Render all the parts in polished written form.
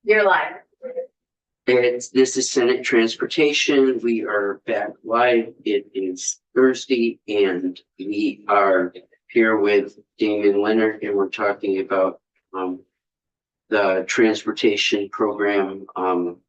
You're live. This is Senate Transportation. We are back live. It is Thursday and we are here with Damian Leonard and we're talking about the transportation program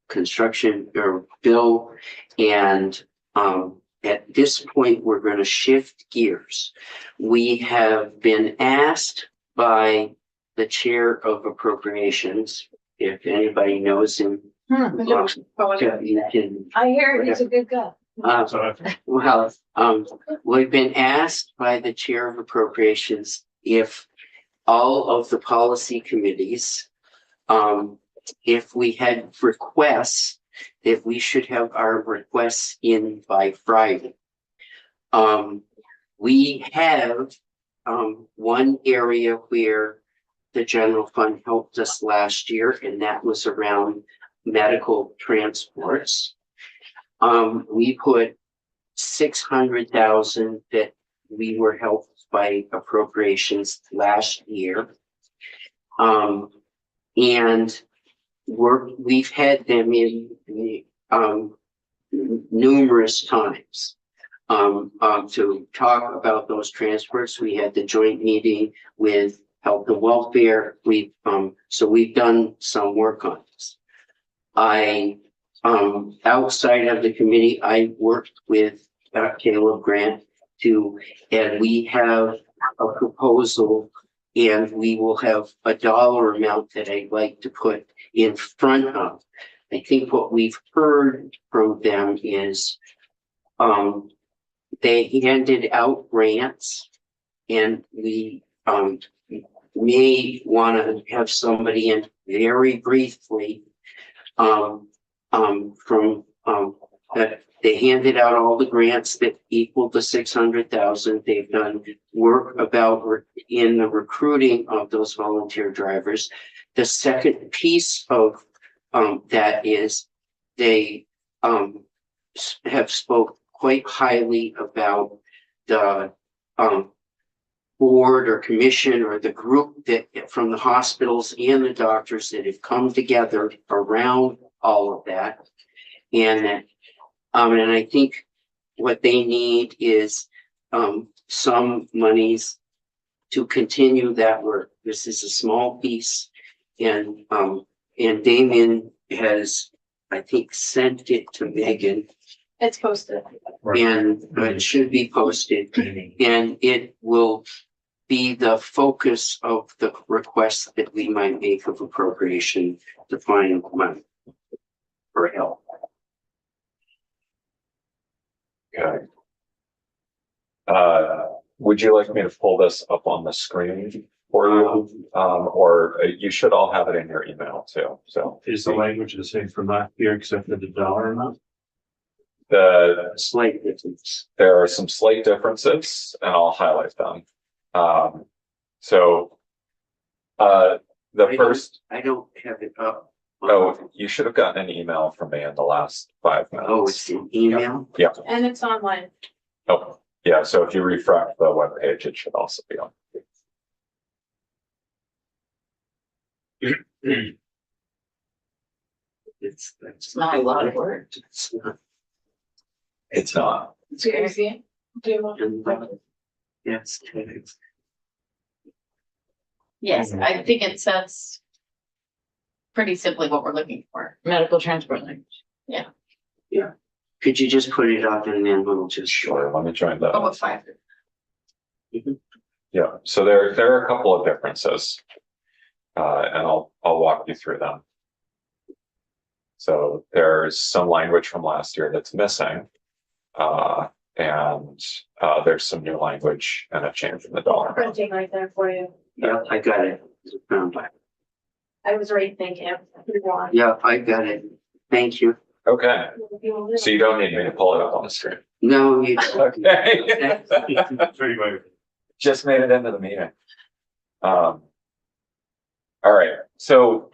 construction or bill. And at this point, we're going to shift gears. We have been asked by the chair of appropriations, if anybody knows him. I hear he's a good guy. We've been asked by the chair of appropriations if all of the policy committees, if we had requests, if we should have our requests in by Friday. We have one area where the general fund helped us last year, and that was around medical transports. We put 600,000 that we were helped by appropriations last year. And we've had them in numerous times to talk about those transports. We had the joint meeting with Health and Welfare. So we've done some work on this. Outside of the committee, I worked with Caleb Grant and we have a proposal, and we will have a dollar amount that I'd like to put in front of. I think what we've heard from them is they handed out grants, and we may want to have somebody in very briefly that they handed out all the grants that equal the 600,000. They've done work in the recruiting of those volunteer drivers. The second piece of that is they have spoke quite highly about the board or commission or the group that from the hospitals and the doctors that have come together around all of that. And I think what they need is some monies to continue that work. This is a small piece, and Damian has, I think, sent it to Megan. It's posted. And it should be posted, and it will be the focus of the requests that we might make of appropriation to find money for help. Okay. Would you like me to pull this up on the screen for you? Or you should all have it in your email too. So is the language the same from last year except for the dollar amount? The Slight difference. there are some slight differences, and I'll highlight them. I don't have it up. Oh, you should have gotten an email from me in the last 5 minutes. Oh, it's an email? Yeah. And it's online. Oh, yeah. So if you refresh the webpage, it should also be on. It's not a lot of work. It's not. It's not. Seriously? Do you want? Yes. Yes, I think it says pretty simply what we're looking for. Medical transport language. Could you just put it up and then we'll just. Sure. Let me join that. Oh, 5. Yeah. So there are a couple of differences, and I'll walk you through them. So there's some language from last year that's missing, and there's some new language and a change in the dollar. Printing right there for you. Yeah, I got it. I was already thinking. Yeah, I got it. Thank you. Okay. So you don't need me to pull it up on the screen. No, you. Okay. Pretty much. Just made it into the meeting. All right. So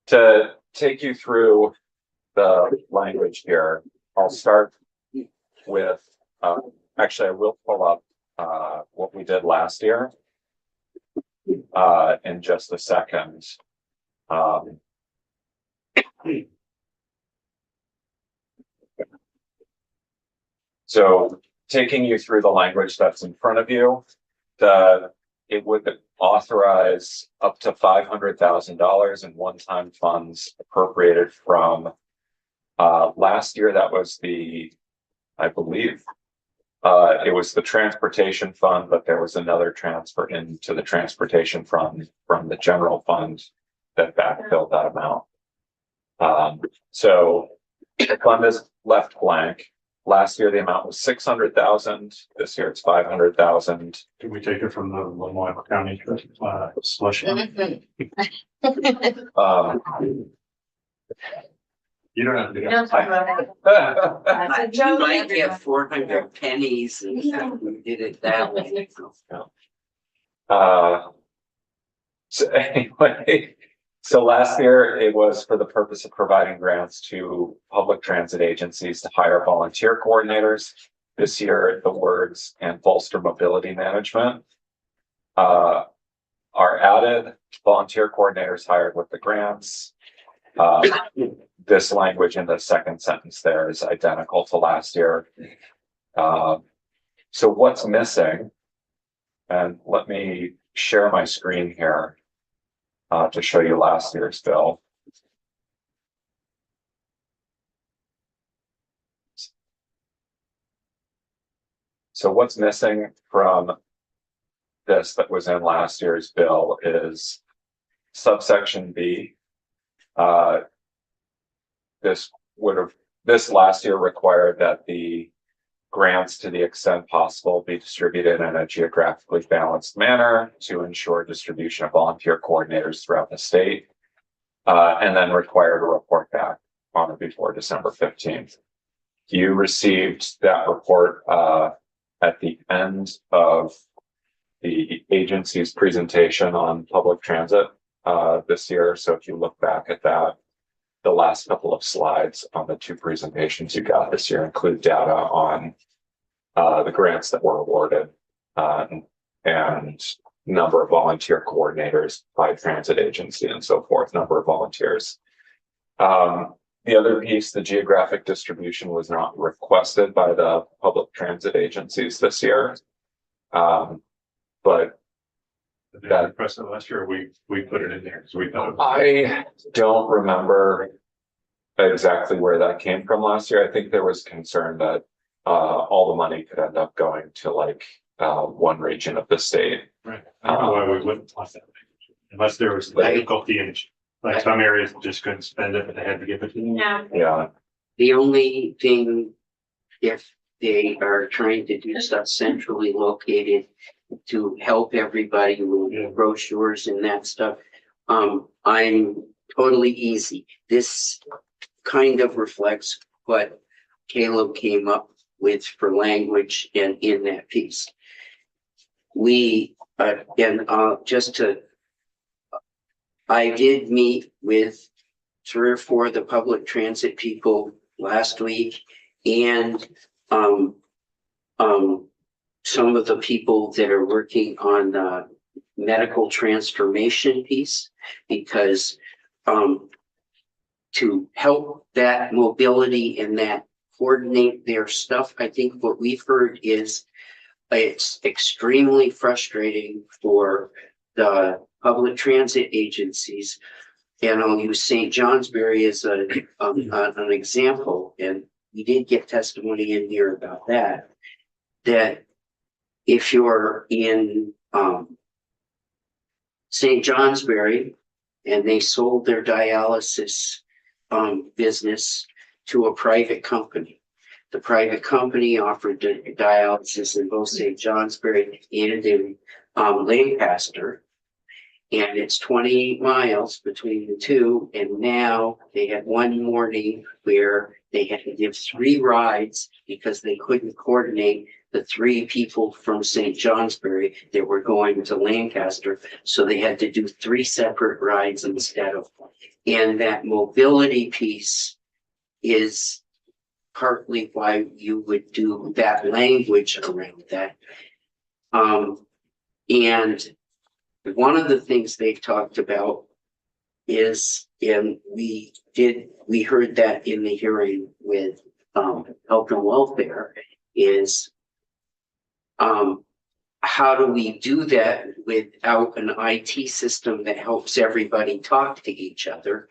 to take you through the language here, I'll start with, actually, I will pull up what we did last year in just a second. So taking you through the language that's in front of you, it would authorize up to $500,000 in one-time funds appropriated from last year. That was I believe, it was the transportation fund, but there was another transfer into the transportation fund from the general fund that backfilled that amount. So the fund is left blank. Last year, the amount was 600,000. This year, it's 500,000. Can we take it from the Lemoyle County slush fund? You don't have to. You don't talk about that. That's a You joke. might get 400 pennies and we did it that way. So anyway, so last year it was for the purpose of providing grants to public transit agencies to hire volunteer coordinators. This year, the words "and bolster mobility management" are added. Volunteer coordinators hired with the grants. This language in the second sentence there is identical to last year. So what's missing? And let me share my screen here to show you last year's bill. So what's missing from this that was in last year's bill is subsection B. This last year required that the grants, to the extent possible, be distributed in a geographically balanced manner to ensure distribution of volunteer coordinators throughout the state, and then required a report back on or before December 15th. You received that report at the end of the agency's presentation on public transit this year. So if you look back at that, the last couple of slides on the two presentations you got this year include data on the grants that were awarded and number of volunteer coordinators by transit agency and so forth, number of volunteers. The other piece, the geographic distribution, was not requested by the public transit agencies this year. But That precedent last year, we put it in there because we thought. I don't remember exactly where that came from last year. I think there was concern that all the money could end up going to like one region of the state. Right. I don't know why we wouldn't want that. Unless there was difficulty in, like some areas just couldn't spend it, but they had to give it to them. Yeah. Yeah, The only thing, if they are trying to do stuff centrally located to help everybody with brochures and that stuff, I'm totally easy. This kind of reflects what Caleb came up with for language and in that piece. I did meet with 3 or 4 of the public transit people last week, and some of the people that are working on the medical transformation piece, because to help that mobility and that coordinate their stuff, I think what we've heard is it's extremely frustrating for the public transit agencies. And I'll use St. Johnsbury as an example, and we did get testimony in here about that, that if you're in St. Johnsbury and they sold their dialysis business to a private company, the private company offered dialysis in both St. Johnsbury and in Lancaster. And it's 28 miles between the two. And now they had one morning where they had to give 3 rides because they couldn't coordinate the 3 people from St. Johnsbury that were going to Lancaster. So they had to do 3 separate rides instead of one. And that mobility piece is partly why you would do that language around that. And one of the things they talked about is, and we heard that in the hearing with health and welfare, is how do we do that without an IT system that helps everybody talk to each other?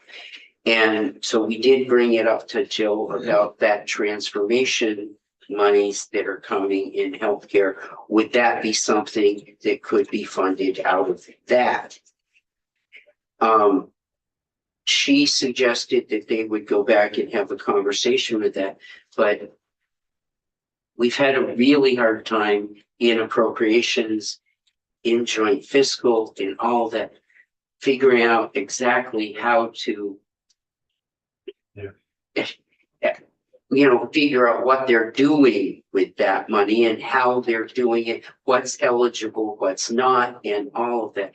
And so we did bring it up to Jill about that transformation monies that are coming in healthcare. Would that be something that could be funded out of that? She suggested that they would go back and have a conversation with that, but we've had a really hard time in appropriations, in joint fiscal, in all that, figuring out exactly how to figure out what they're doing with that money and how they're doing it, what's eligible, what's not, and all of that.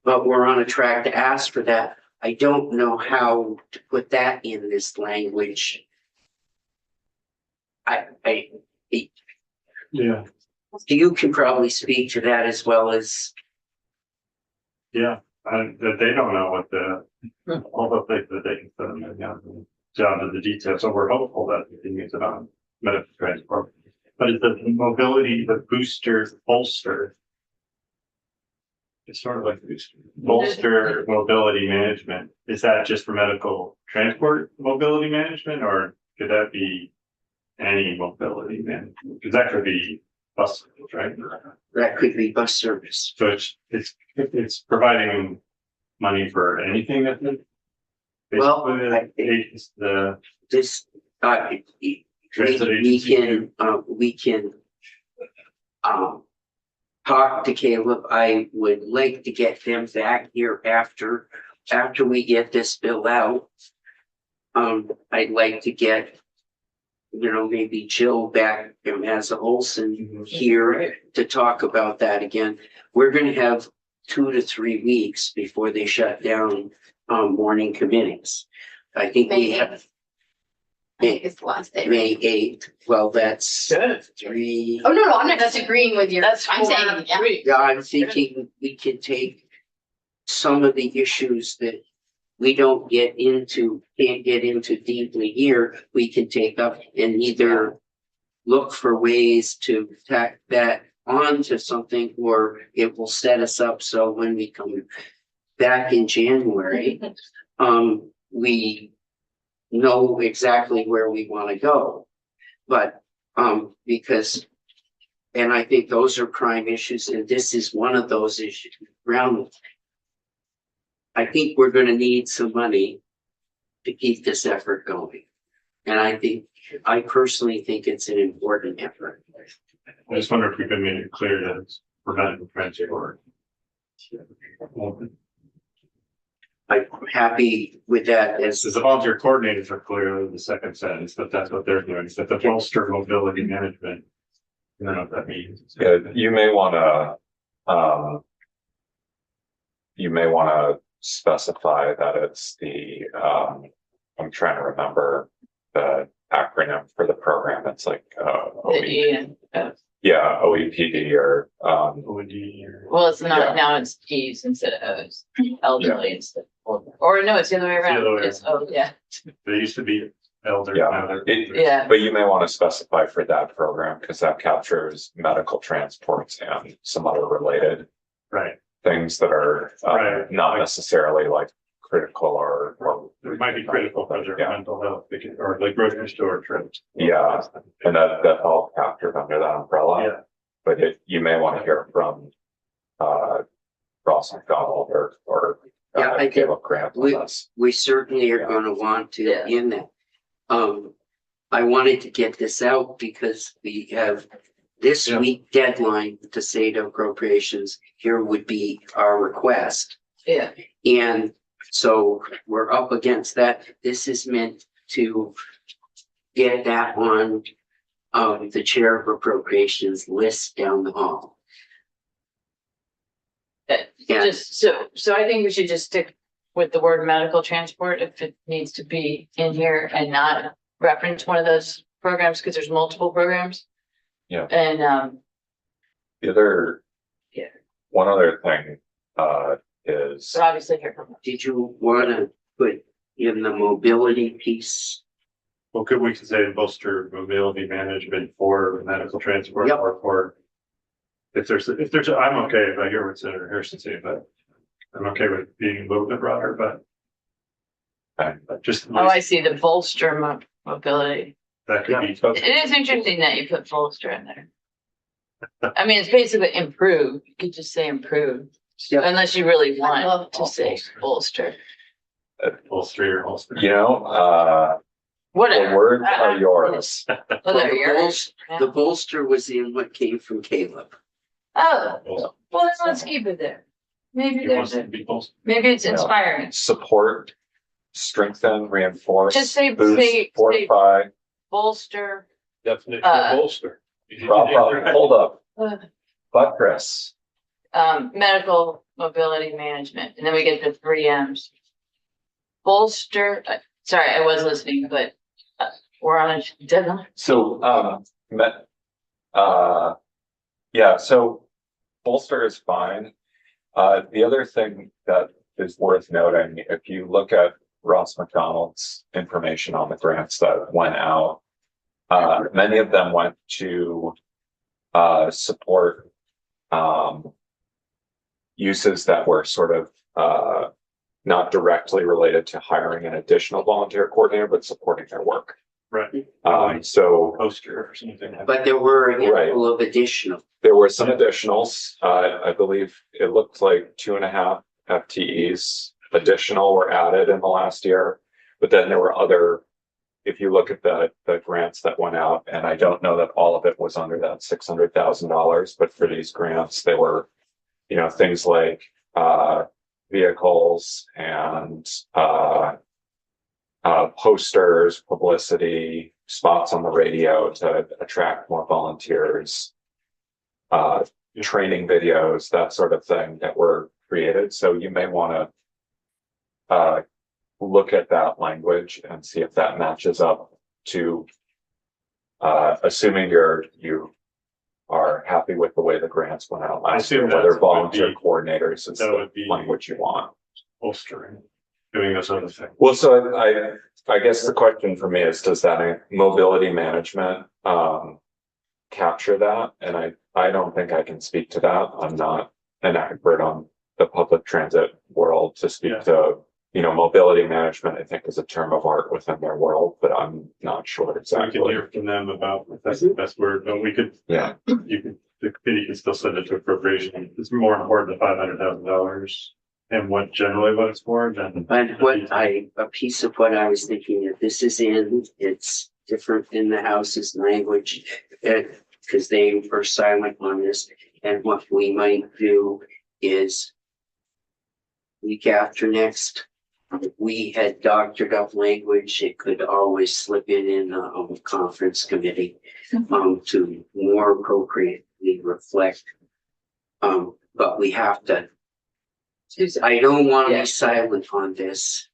But we're on a track to ask for that. I don't know how to put that in this language. Yeah, You can probably speak to that as well as, yeah, that they don't know what all the things that they can put them down to the details, so we're hopeful that we can use it on medical transport. But it's the mobility, the booster, bolster. It's sort of like bolster mobility management. Is that just for medical transport mobility management, or could that be any mobility management? Because that could be bus, right? that could be bus service. So it's providing money for anything that. Well, It's the This, transit we agency. can talk to Caleb. I would like to get them back here after we get this bill out. I'd like to get, maybe Jill back as a Olson here to talk about that again. We're gonna have 2 to 3 weeks before they shut down morning committees. I think we May have 8th. I think it's the last day. May 8th. Well, that's Good. 3. Oh, no, I'm not disagreeing with your, That's I'm saying, yeah. Yeah, I'm thinking we can take some of the issues that we can't get into deeply here, we can take up and either look for ways to tack that onto something, or it will set us up so when we come back in January, we know exactly where we want to go. But because, and I think those are prime issues, and this is one of those issues around. I think we're going to need some money to keep this effort going. And I personally think it's an important effort. I just wonder if we could make it clear that it's for medical transport. I'm happy with that as As the volunteer coordinators are clearly the second sentence, but that's what they're doing, is that the bolster mobility management. I don't know what that means. Yeah, you may wanna specify that it's I'm trying to remember the acronym for the program. It's like, yeah, OEPD or, OED or- Well, it's Yeah. not, now it's Ds instead of Os, elderly instead, or no, it's the other way It's the other around, way it's, oh, yeah, They used to be elder. Yeah. now they're- yeah. but you may want to specify for that program, because that captures medical transports and some other related Right, things that are Right. not necessarily like critical or it might be critical for their Yeah. mental health, or like grocery store trips. Yeah. And that's all captured under that umbrella. Yeah, But you may want to hear from Ross McDonald or Yeah, I think Caleb Grant on this. we certainly are gonna want to Yeah. in that. I wanted to get this out because we have this Yeah. week deadline to say to appropriations, here would be our request. Yeah, And so we're up against that. This is meant to get that on the chair of appropriations list down the hall. Yeah. just, so I think we should just stick with the word medical transport if it needs to be in here and not reference one of those programs, because there's multiple programs. Yeah. And, The other. Yeah. One other thing is, but obviously here. Did you want to put in the mobility piece? Well, we could say bolster mobility management for medical transport Yep. or for. If there's, I'm okay if I hear what Senator Harrison saying, but I'm okay with being a little bit broader, but. Okay. Just, Oh, I see the bolster mobility. that could be, It is interesting that you put bolster in there. I mean, it's basically improve. You could just say improve, Yep. unless you really love want to say bolster. bolster or holster. You know, the Whatever. words are yours. Oh, there the you're. bolster, the bolster was in what came from Caleb. Oh, Bolster. well, then let's keep it there. Maybe It wants there's to a, be bolster. maybe it's Yeah. inspiring. Support, strengthen, reinforce. Just say- boost, say- fortify. Bolster. Definition Uh, bolster. Hold up, uh, buttress. Medical mobility management, and then we get the 3 M's. Bolster, sorry, I was listening, but we're on a deadline. So, yeah, so bolster is fine. The other thing that is worth noting, if you look at Ross McDonald's information on the grants that went out, many of them went to support uses that were sort of not directly related to hiring an additional volunteer coordinator, but supporting their work. Right. So Poster or something. But there were a Right. handful of additional. there were some additionals. I believe it looked like 2.5 FTEs additional were added in the last year. But then there were other, if you look at the grants that went out, and I don't know that all of it was under that $600,000, but for these grants, they were, you know, things like vehicles and posters, publicity, spots on the radio to attract more volunteers, training videos, that sort of thing that were created. So you may want to look at that language and see if that matches up to assuming you are happy with the way the grants went out last year, assume whether that volunteer would be- coordinators is that the would be- language you want. Bolstering, doing those other things. Well, so I guess the question for me is, does that mobility management capture that? And I don't think I can speak to that. I'm not an expert on the public transit world to speak Yeah. to, you know, mobility management, I think is a term of art within their world, but I'm not sure So we exactly. can hear from them about, if that's the best word, but we could, Yeah, the committee can still send it to appropriation. It's more important than $500,000 and what it's for than. But a piece of what I was thinking, if this is in, it's different in the House's language. Because they were silent on this, and what we might do is week after next, we had doctored up language, it could always slip in the conference committee to more appropriately reflect. But we have to, I don't want to Yeah. be silent on this.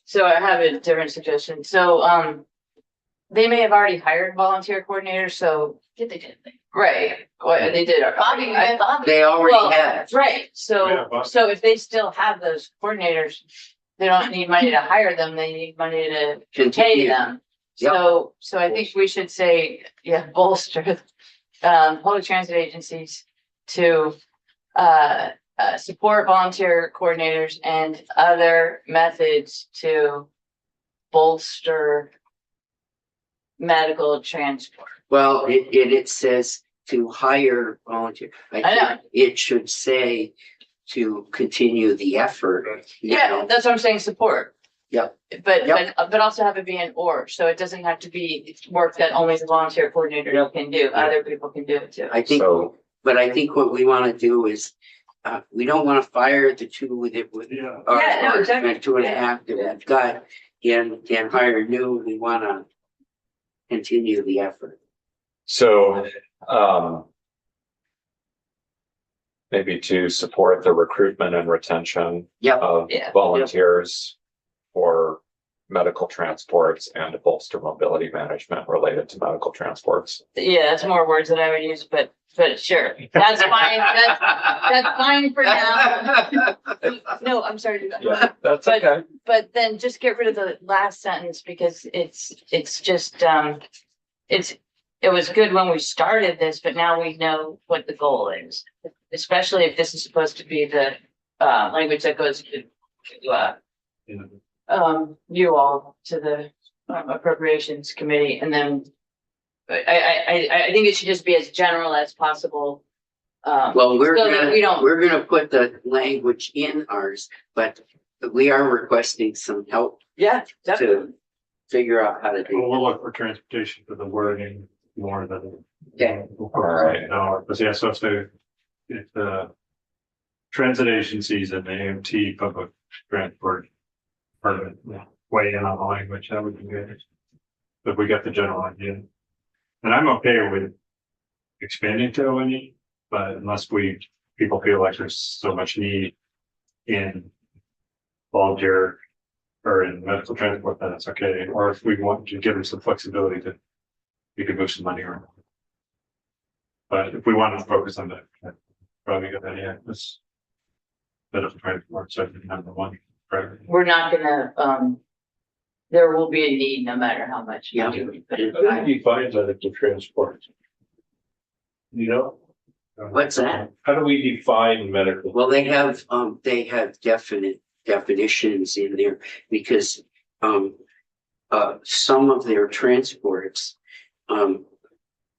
So I have a different suggestion. So, they may have already hired volunteer coordinators, so, Did they did. right, well, they did. Bobby, I thought. They already Well, have. right, Yeah, so, but- so if they still have those coordinators, they don't need money to hire them, they need money to pay Continue. them. Yep. So I think we should say, yeah, bolster, public transit agencies to, support volunteer coordinators and other methods to bolster medical transport. Well, it says to hire volunteer. I I know. think it should say to continue the effort. you Yeah, know. that's what I'm saying, support. Yep. But also have it be an or, so it doesn't have to be work that only the volunteer coordinator Yep. can do, other people can do it too. I think, so, but I think what we want to do is, we don't want to fire the two with it with. Yeah. Yeah, no, exactly. 2.5 that we've got and hire new, we want to continue the effort. so, maybe to support the recruitment and retention Yep. of Yeah. volunteers for medical transports and to bolster mobility management related to medical transports. Yeah, that's more words that I would use, but sure, that's fine, that's fine for now. No, I'm sorry to do that. Yeah, that's But- okay. But then just get rid of the last sentence because it's just, it was good when we started this, but now we know what the goal is. Especially if this is supposed to be the, language that goes to, you all to the appropriations committee and then. I think it should just be as general as possible. Well, So that we don't- we're gonna put the language in ours, but we are requesting some help Yeah, definitely. to figure out how to do. We'll look for transportation for the wording more than. Okay. All right. No, but yeah, so if the transit agencies and the AMT public transport department weigh in on the language, that would be good. But we got the general idea. And I'm okay with expanding to ONE, but unless people feel like there's so much need in volunteer or in medical transport, then it's okay. Or if we want to give them some flexibility we could move some money around. But if we want to focus on that, probably a good idea. This medical transport, so number one priority. We're not gonna, there will be a need no matter how much. Yeah. we put in. How do you define medical transport? You know, What's that? how do we define medical? Well, they have definite definitions in there because, some of their transports,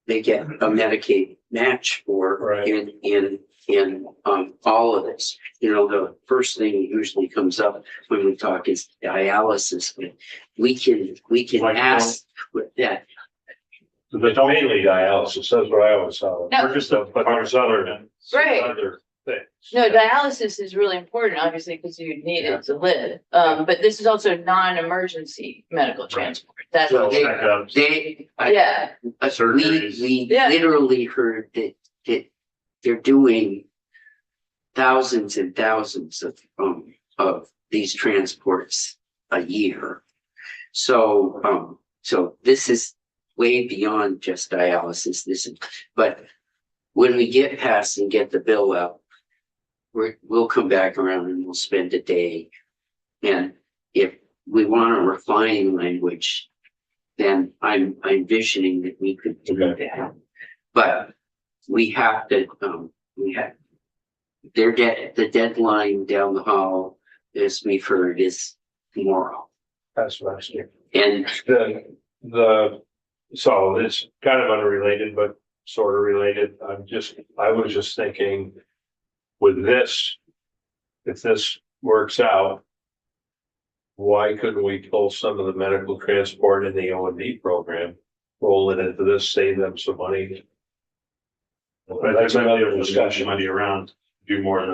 they get a Medicaid match for Right. in all of this. You know, the first thing usually comes up when we talk is dialysis, but we can Like, ask with that. But It's mainly dialysis, that's what I always saw. No. we're just a, But there's other, Right. other things. No, dialysis is really important, obviously, because you need it to live. But this is also non-emergency medical transport. That's, So they- checkups. yeah, We Yeah. literally heard that they're doing thousands and thousands of these transports a year. So, so this is way beyond just dialysis, but when we get past and get the bill out, we'll come back around and we'll spend a day. And if we want to refine language, then I'm envisioning that we could do that. But we have to, the deadline down the hall, as we've heard, is tomorrow. That's what I was thinking. And So it's kind of unrelated, but sort of related. I was just thinking with this, if this works out, why couldn't we pull some of the medical transport in the O&D program, roll it into this, save them some money? But That's there's another another discussion. money around, do more of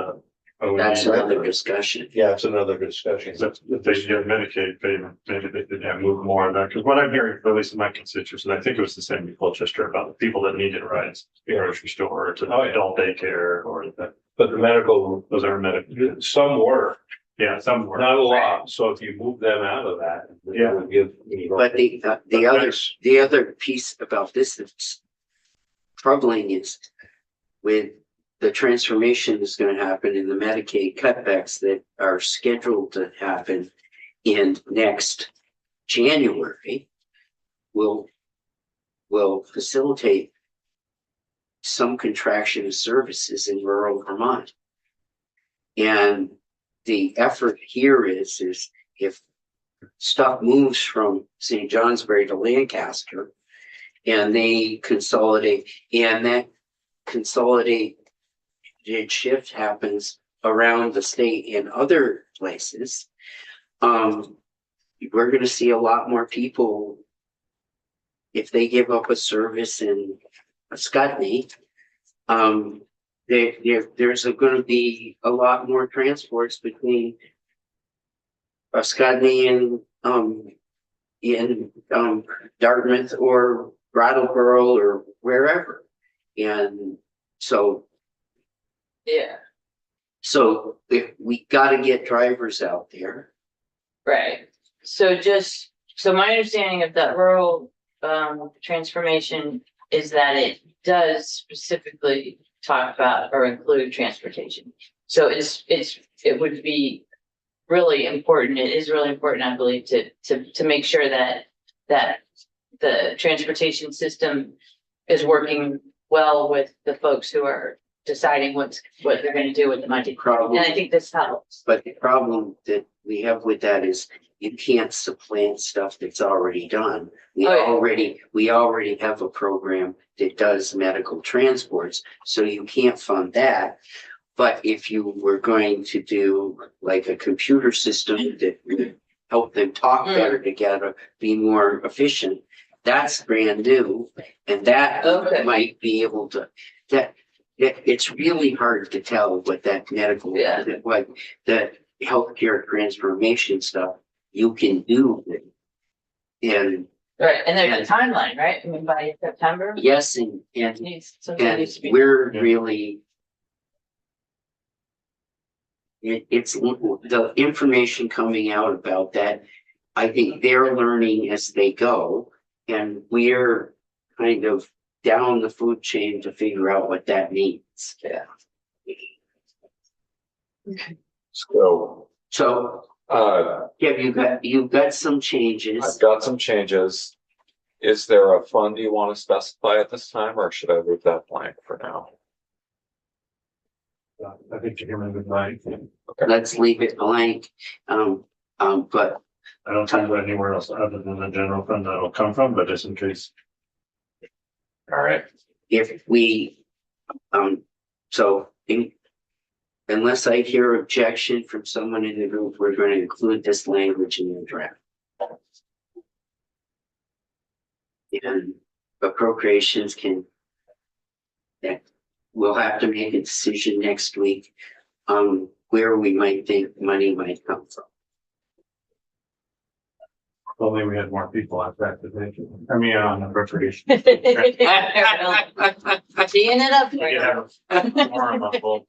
the. that's another discussion. Yeah, it's another discussion. If they should get Medicaid payment, maybe they could move more of that, because what I'm hearing, at least in my constituents, and I think it was the same in Colchester about the people that needed rides, to the grocery store, to the Oh, yeah. adult daycare, or that, But the medical, those are medical, some work, yeah, some were. not a lot. So if you move them out of that, it Yeah. would give. But the other piece about this that's troubling is with the transformation that's going to happen in the Medicaid cutbacks that are scheduled to happen in next January will facilitate some contraction of services in rural Vermont. And the effort here is if stuff moves from St. Johnsbury to Lancaster and they consolidate, and that consolidated shift happens around the state in other places, we're gonna see a lot more people. If they give up a service in Scotney, there's gonna be a lot more transports between Scotney and in Dartmouth or Brattleboro or wherever. And so yeah, if we gotta get drivers out there. right. so just, so my understanding of the rural transformation is that it does specifically talk about or include transportation. So it would be really important, it is really important, I believe, to make sure that the transportation system is working well with the folks who are deciding what they're gonna do with the money. Problem. And I think this helps. But the problem that we have with that is you can't supplant stuff that's already done. We Oh, yeah. already have a program that does medical transports, so you can't fund that. But if you were going to do like a computer system that would help them talk better together, be more efficient, that's brand new. And that Okay. might be able to, it's really hard to tell what that medical, Yeah. what the healthcare transformation stuff you can do. And Right, and there's a timeline, right? I mean, by September? yes, and Something needs to be. we're really. It's the information coming out about that. I think they're learning as they go, and we're kind of down the food chain to figure out what that means. Yeah. So, So, yeah, you've got some changes. I've got some changes. Is there a fund you want to specify at this time, or should I leave that blank for now? I think you're gonna be right. Let's leave it blank. But I don't think there's anywhere else other than the general fund that'll come from, but just in case. All right, if we, so unless I hear objection from someone in the group, we're going to include this language in the draft. And appropriations we'll have to make a decision next week on where we might think money might come from. Only we had more people on that today. I mean, on the appropriation. Teeing it up. for We you. have more on both.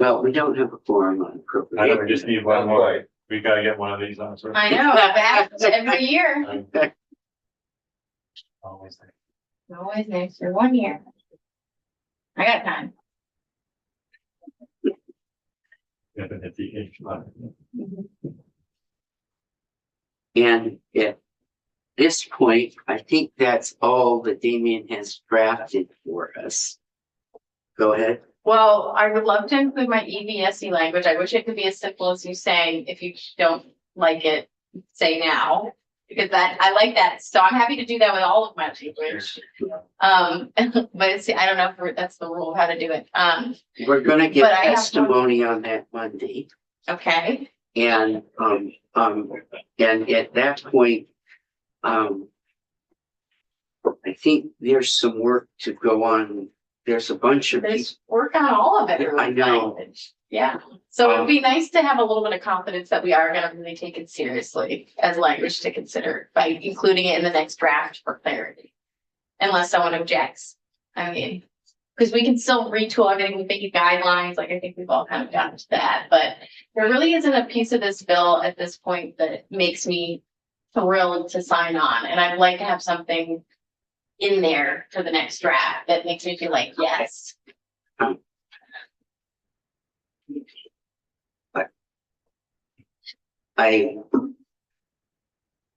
Well, we don't have a forum on I know, we appropriation. just need one more. We gotta get one of these on. So. I know, it happens every year. Always. Always nice for 1 year. I got time. We haven't hit the age limit. And at this point, I think that's all that Damien has drafted for us. Go ahead. Well, I would love to include my EVSE language. I wish it could be as simple as you saying, if you don't like it, say now. Because I like that. So I'm happy to do that with all of my language. But it's, I don't know if that's the rule, how to do it. We're gonna get But I have testimony on that Monday. Okay. And at that point, I think there's some work to go on. There's a bunch of people. There's work on all of it. I know. Yeah, so it'd be nice to have a little bit of confidence that we are gonna really take it seriously as language to consider by including it in the next draft for clarity. Unless someone objects, I mean, because we can still retool everything, we make it guidelines, like I think we've all kind of gotten to that, but there really isn't a piece of this bill at this point that makes me thrilled to sign on, and I'd like to have something in there for the next draft that makes me feel like, yes. I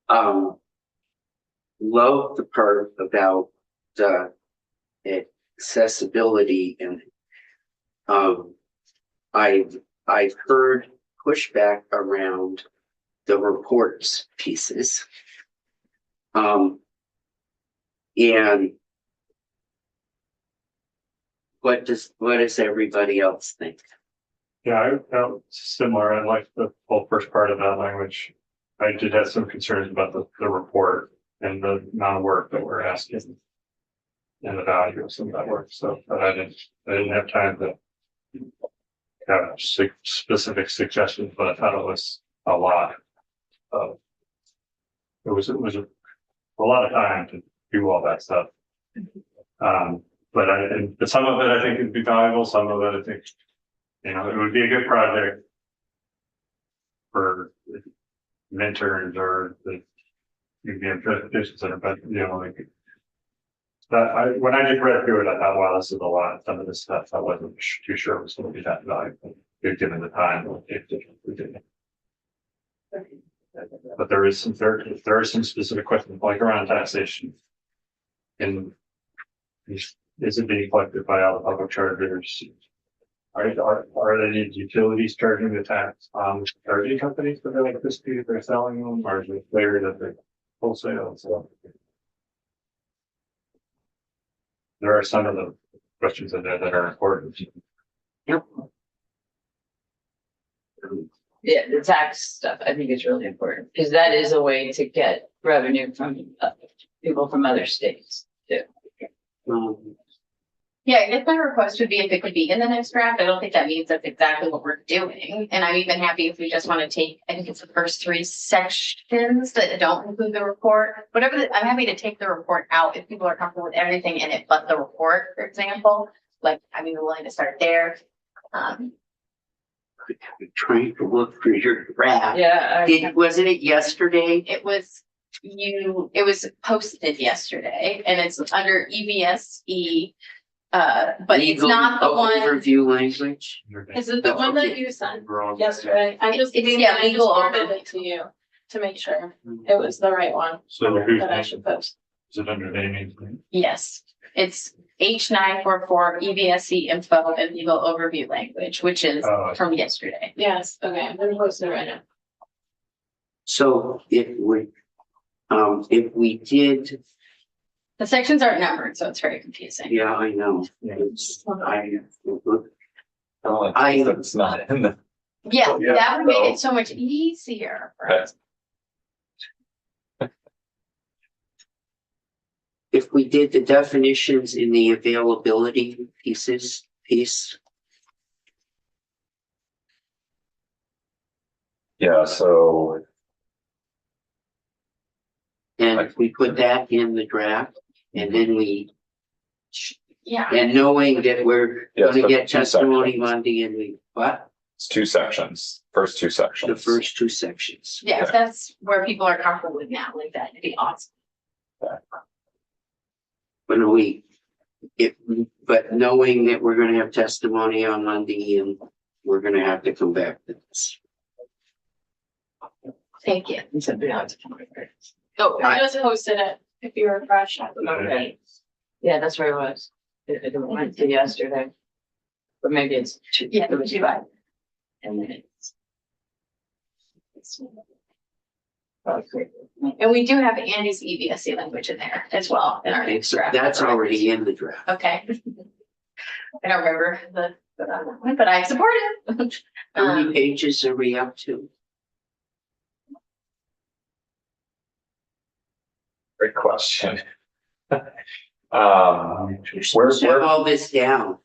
love the part about the accessibility and I've heard pushback around the reports pieces. And what does everybody else think? Yeah, I felt similar. I liked the whole first part of that language. I did have some concerns about the report and the amount of work that we're asking. And the value of some of that work, so, but I didn't have time to. Have specific suggestions, but I thought it was a lot. It was a lot of time to do all that stuff. But some of it I think would be valuable, some of it I think, it would be a good project. for interns or the. You can transportation center, but you know, like. That when I just read through it, I thought, wow, this is a lot. Some of this stuff I wasn't too sure it was going to be that valuable, given the time. But there is there are some specific questions like around taxation. And is it being collected by all the public chargers? Are any utilities charging the tax on charging companies for their electricity if they're selling them, or is it clear that they wholesale? So there are some of the questions in there that are important. Yep. Yeah, the tax stuff, I think is really important, because that is a way to get revenue from people from other states too. Yeah, I guess my request would be if it could be in the next draft. I don't think that means that's exactly what we're doing. And I'm even happy if we just want to take, I think it's the first 3 sections that don't include the report. Whatever, I'm happy to take the report out if people are comfortable with everything in it, but the report, for example, like, I mean, we're willing to start there. I'm trying to look for your draft. Yeah. Wasn't it yesterday? It was posted yesterday and it's under EVSE. But it's Legal not the one, Overview language. Is it the one that you sent yesterday? I just, It's- yeah, yeah, I just legal forwarded over. it to you to make sure it was the right one So who's that I should post. is it under naming? yes, it's H944 EVSE info and legal overview language, which is from yesterday. Yes, okay, I'm gonna post it right now. So if we did, The sections aren't numbered, so it's very confusing. yeah, I know. It's not in the. Yeah, Yeah, that would make so- it so much easier for us. If we did the definitions in the availability piece, Yeah, so, and we put that in the draft, and then Yeah, and knowing that we're Yes, gonna but get two testimony sections. Monday and it's 2 sections, first 2 sections. the first 2 sections. yeah, if that's where people are comfortable with now, like that'd be awesome. But knowing that we're gonna have testimony on Monday and we're gonna have to come back to this. Thank you. Oh, I just posted it, if you refresh. Okay. Yeah, that's where it was. It went to yesterday. But maybe it's 2. Yeah, it was 2. 5. And then it's. Okay. And we do have Andy's EVSE language in there as well in our Okay, next so draft. that's already in the draft. Okay. I don't remember but I support it. How many Um, pages are we up to? Great question. You're supposed to have all this down.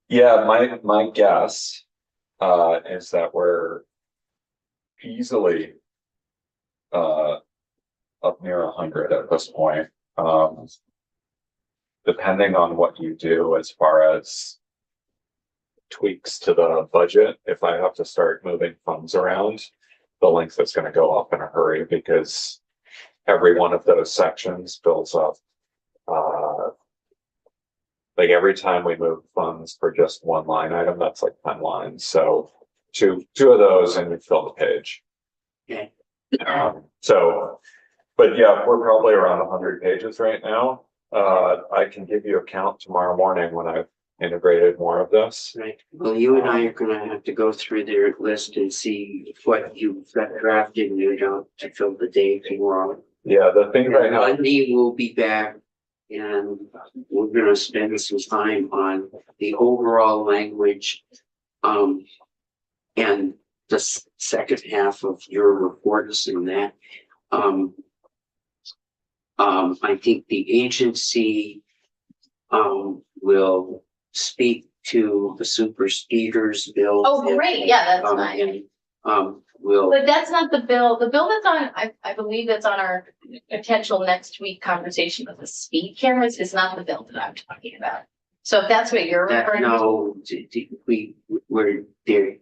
Yeah, my guess is that we're easily up near 100 at this point. Depending on what you do as far as tweaks to the budget, if I have to start moving funds around, the length is going to go up in a hurry because every one of those sections builds up. Like every time we move funds for just one line item, that's like 10 lines. So two of those and you fill the page. Okay. But yeah, we're probably around 100 pages right now. I can give you a count tomorrow morning when I've integrated more of this. Right, well, you and I are gonna have to go through their list and see what you've got drafted and you know to fill the day tomorrow. Yeah, the thing right now, Monday we'll be back and we're gonna spend some time on the overall language. And the second half of your reports and that. I think the agency will speak to the super speeders bill. Oh, great. Yeah, that's fine. Will, But that's not the bill. The bill that's on, I believe that's on our potential next week conversation with the speed cameras is not the bill that I'm talking about. So if that's what you're that, referring to. no, we're there,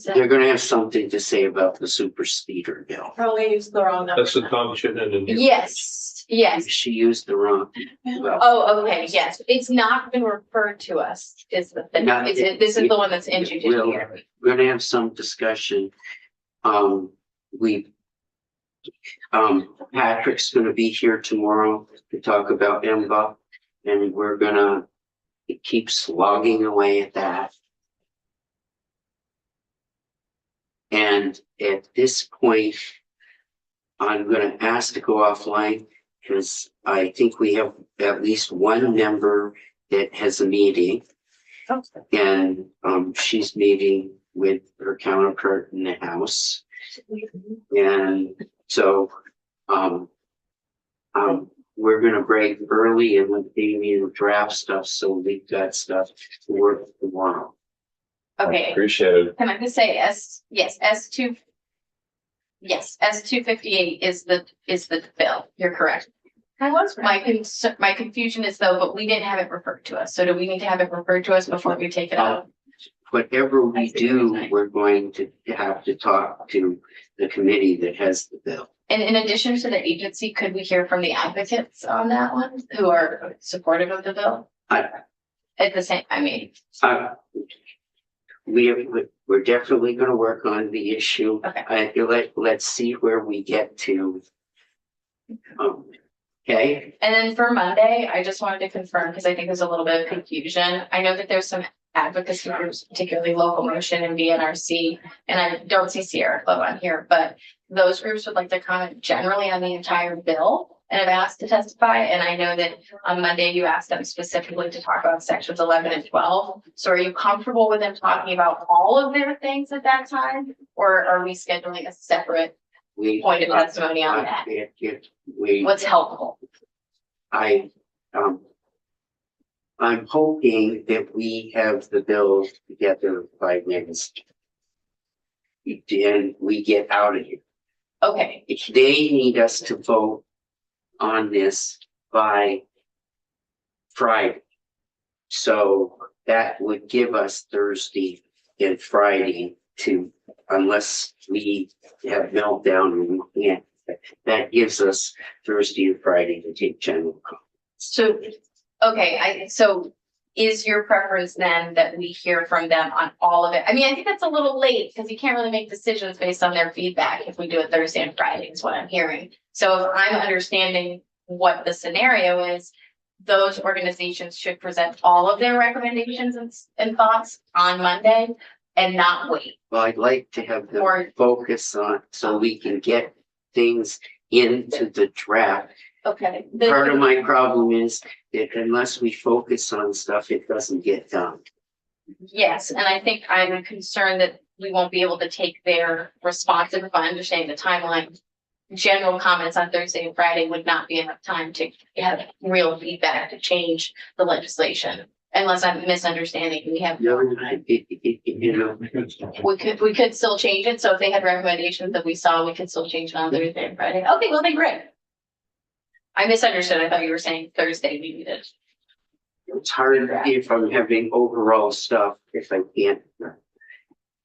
They're gonna have something to say about the super speeder bill. Probably use the wrong number. That's the Tom shouldn't end in. Yes, yes. She used the wrong. Well, Oh, okay, yes. It's not been referred to us, is the thing. No, This is the one that's in judiciary. we're gonna have some discussion. We. Patrick's gonna be here tomorrow to talk about MBA, and we're gonna keep slogging away at that. And at this point, I'm gonna ask to go offline, because I think we have at least one member that has a meeting. And she's meeting with her counterpart in the House. And so we're gonna break early and let Damien draft stuff, so we've got stuff to work tomorrow. Okay, Appreciate it. can I just say S2? Yes, S258 is the bill. You're correct. My confusion is though, but we didn't have it referred to us. So do we need to have it referred to us before we take it out? Whatever we do, we're going to have to talk to the committee that has the bill. And in addition to the agency, could we hear from the advocates on that one who are supportive of the bill? At the same, I mean, We're definitely gonna work on the issue. Okay. Let's see where we get to. Okay, and then for Monday, I just wanted to confirm, because I think there's a little bit of confusion. I know that there's some advocacy groups, particularly Local Motion and VNRC, and I don't see Sierra Club on here, but those groups would like to comment generally on the entire bill and have asked to testify. And I know that on Monday, you asked them specifically to talk about sections 11 and 12. So are you comfortable with them talking about all of their things at that time? Or are we scheduling a separate point of testimony on that? What's helpful? I'm hoping that we have the bills together by next. And we get out of here. Okay, If they need us to vote on this by Friday. So that would give us Thursday and Friday to, unless we have meltdown and we can't, that gives us Thursday and Friday to take general comments. so, okay, so is your preference then that we hear from them on all of it? I mean, I think that's a little late because you can't really make decisions based on their feedback if we do it Thursday and Friday is what I'm hearing. So if I'm understanding what the scenario is, those organizations should present all of their recommendations and thoughts on Monday and not wait. Well, I'd like to have them Or- focus on, so we can get things into the draft. Okay. Part of my problem is that unless we focus on stuff, it doesn't get done. Yes, and I think I'm concerned that we won't be able to take their responsive, if I understand the timeline. General comments on Thursday and Friday would not be enough time to have real feedback to change the legislation. Unless I'm misunderstanding, we have, You know, we could still change it. So if they had recommendations that we saw, we could still change it on Thursday and Friday. Okay, well then great. I misunderstood. I thought you were saying Thursday we needed. it's hard if I'm having overall stuff, if I can't.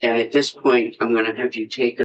And at this point, I'm gonna have you take